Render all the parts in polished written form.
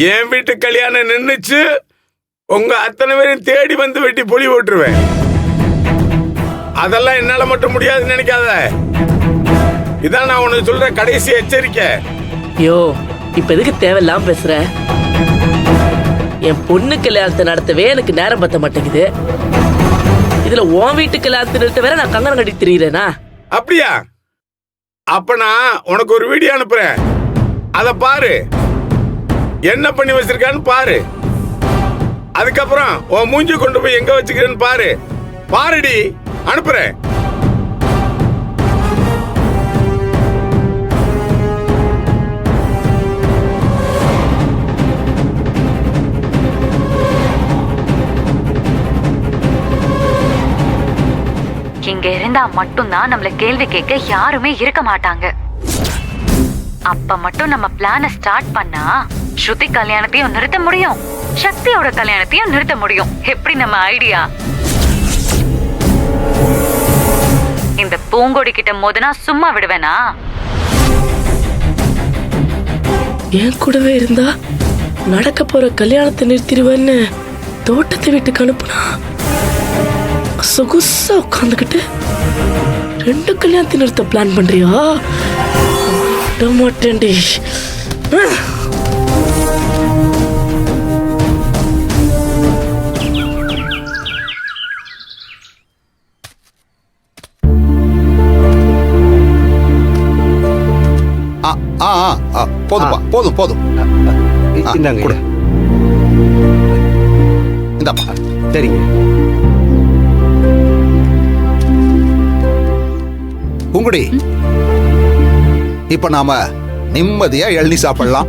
என் வீட்டு கல்யாணம் நின்னுச்சு, உங்க அத்தனை பேரையும் தேடி வந்து வெட்டி பொலி ஓட்டுருவேன். அதெல்லாம் என்னால மட்டும் முடியாதுன்னு நினைக்காத. இதான் நான் உனக்கு சொல்ற கடைசி எச்சரிக்கை. யோ, இப்ப எதுக்கு தேவையில்லாம பேசுற? என் பொண்ணு கல்யாணத்தை நடத்தவே எனக்கு நேரம் பத்த மாட்டேங்குது. இதுல உன் வீட்டு கல்யாணத்தை நிறுத்த வேற நான் கங்கணம் கட்டி திரியிறேனா? அப்படியா? அப்ப நான் உனக்கு ஒரு வீடியோ அனுப்புறேன், அத பாரு. என்ன பண்ணி வச்சிருக்கான்னு பாரு. அதுக்கப்புறம் உன் மூஞ்சி கொண்டு போய் எங்க வச்சுக்கிறேன்னு பாரு. பாருடி, அனுப்புறேன். இங்க இருந்தா மட்டும்தான் நம்மள கேள்வி கேட்க யாருமே இருக்க மாட்டாங்க. அப்ப மட்டும் நம்ம பிளான ஸ்டார்ட் பண்ணா ஸ்ருதி கல்யாணத்தையும் நிறுத்த முடியும், சக்தியோட கல்யாணத்தையும் நிறுத்த முடியும். எப்படி நம்ம ஐடியா? இந்த பூங்கொடி கிட்ட மோதுனா சும்மா விடுவேனா? என் கூடவே இருந்தா நடக்க போற கல்யாணத்தை நிறுத்திடுவேன்னு தோட்டத்தை வீட்டுக்கு அனுப்புனா சொகுசா உட்காந்துக்கிட்டு 2 கல்யாணத்தை நிறுத்த பிளான் பண்றியா? விட மாட்டேன்டி. போதும்பா, போதும் போதும். இந்தாங்க. இந்தாப்பா. சரிங்க. பூங்குடி, இப்ப நாம நிம்மதியா இளநீ சாப்பிடலாம்.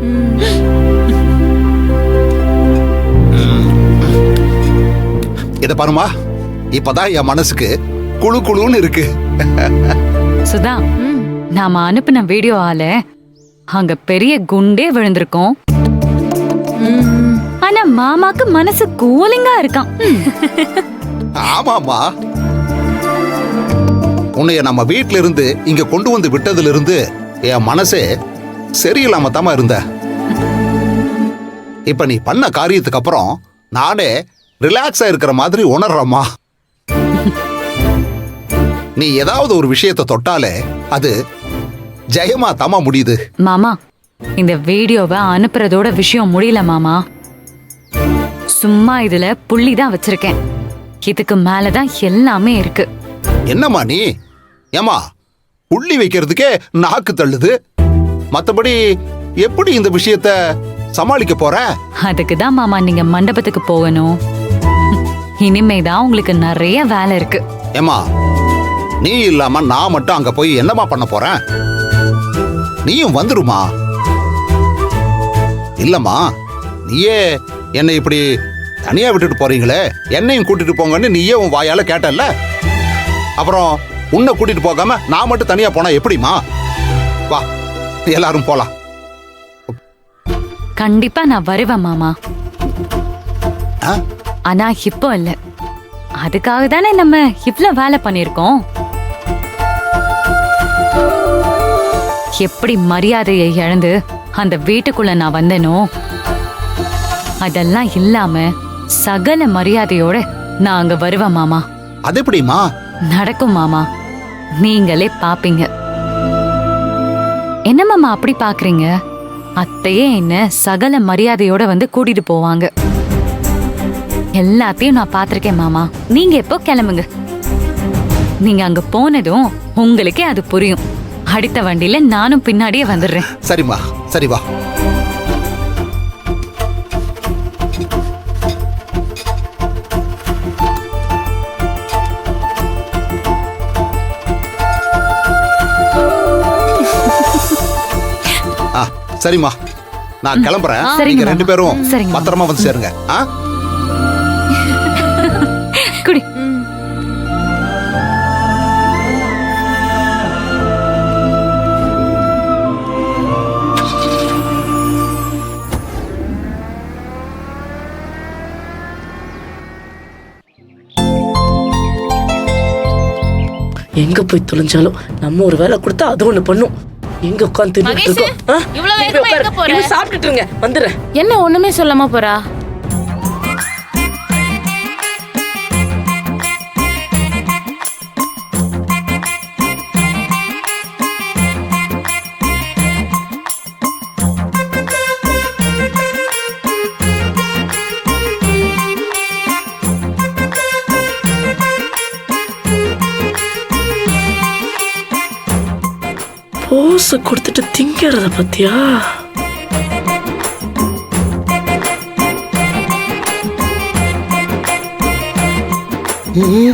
இத பாருமா, இப்பதான் என் மனசுக்கு குழு குழுன்னு இருக்கு. சுதா, நாம அனுப்பின வீடியோவால அங்க பெரிய குண்டே விழுந்திருக்கோம். ஆனா மாமாக்கு மனசு கூலிங்கா இருக்கான். ஆமாமா, உன்னைய நம்ம வீட்ல இருந்து இங்க கொண்டு வந்து விட்டதுல இருந்து என் மனசே சரியில்லாம தாமா இருந்த. இப்ப நீ பண்ண காரியத்துக்கு அப்புறம் நானே ரிலாக்ஸா இருக்கிற மாதிரி உணர்றமா. நீ ஏதாவது ஒரு விஷயத்தை தொட்டாலே அது ஜெயமா தாமா முடியுது. மாமா, இந்த வீடியோவை அனுப்புறதோட விஷயம் முடியல மாமா. சும்மா இதுல புள்ளி தான் வச்சிருக்கேன். இதுக்கு மேலதான் எல்லாமே இருக்கு. என்னம்மா நீ? ஏமா, புள்ளி வைக்கிறதுக்கே நாக்கு தள்ளுது. மத்தபடி எப்படி இந்த விஷயத்த சமாளிக்க போற? அதுக்குதான் மாமா நீங்க மண்டபத்துக்கு போகணும். இனிமேதான் உங்களுக்கு நிறைய வேலை இருக்கு. ஏமா, நீ இல்லாம நான் மட்டும் அங்க போய் என்னமா பண்ண போறேன்? நீயும் வந்துருமா? இல்லம்மா, நீயே என்னை இப்படி தனியா விட்டுட்டு போறீங்களே, என்னையும் கூட்டிட்டு போங்கன்னு நீயே உன் வாயால கேட்டல்ல. அப்புறம் உன்னை கூட்டிட்டு போகாம நான் மட்டும் தனியா போனா எப்படிமா? வா, எல்லாரும் போலாம். கண்டிப்பா நான் வருவேன் மாமா. ஆனா இப்போ இல்ல. அதுக்காக தானே நம்ம இவ்ளோ வேலை பண்ணிருக்கோம். எப்படி மரியாதையை இழந்து அந்த வீட்டுக்குள்ள நான் வந்தேனோ, அதெல்லாம் இல்லாம சகல மரியாதையோட நான் அங்க வருவேன் மாமா. அது எப்படிமா நடக்கும் மாமா? நீங்களே பாப்பீங்க. என்ன மாமா அப்படி பாக்குறீங்க? அத்தையே என்ன சகல மரியாதையோட வந்து கூட்டிட்டு போவாங்க. எல்லாத்தையும் நான் பாத்திருக்கேன் மாமா. நீங்க எப்போ கிளம்புங்க. நீங்க அங்க போனதும் உங்களுக்கே அது புரியும். அடுத்த வண்டியில நானும் பின்னாடியே வந்துடுறேன். சரிம்மா, சரி வா. சரிம்மா, நான் கிளம்புறேன். நீங்க 2 பேரும் பத்திரமா வந்து சேருங்க. குடி. எங்க போய் தொலைஞ்சாலும் நம்ம ஒரு வேலை கொடுத்தா அது ஒண்ணு பண்ணும். எங்க உட்காந்து மகேஷ், இவ்வளவு வேகமா எங்க போற? சாப்பிட்டுட்டு இருங்க, வந்துடுறேன். என்ன ஒண்ணுமே சொல்லாம போறா? போஸ் கொடுத்துட்டு திங்கிறத பத்தியா? ம்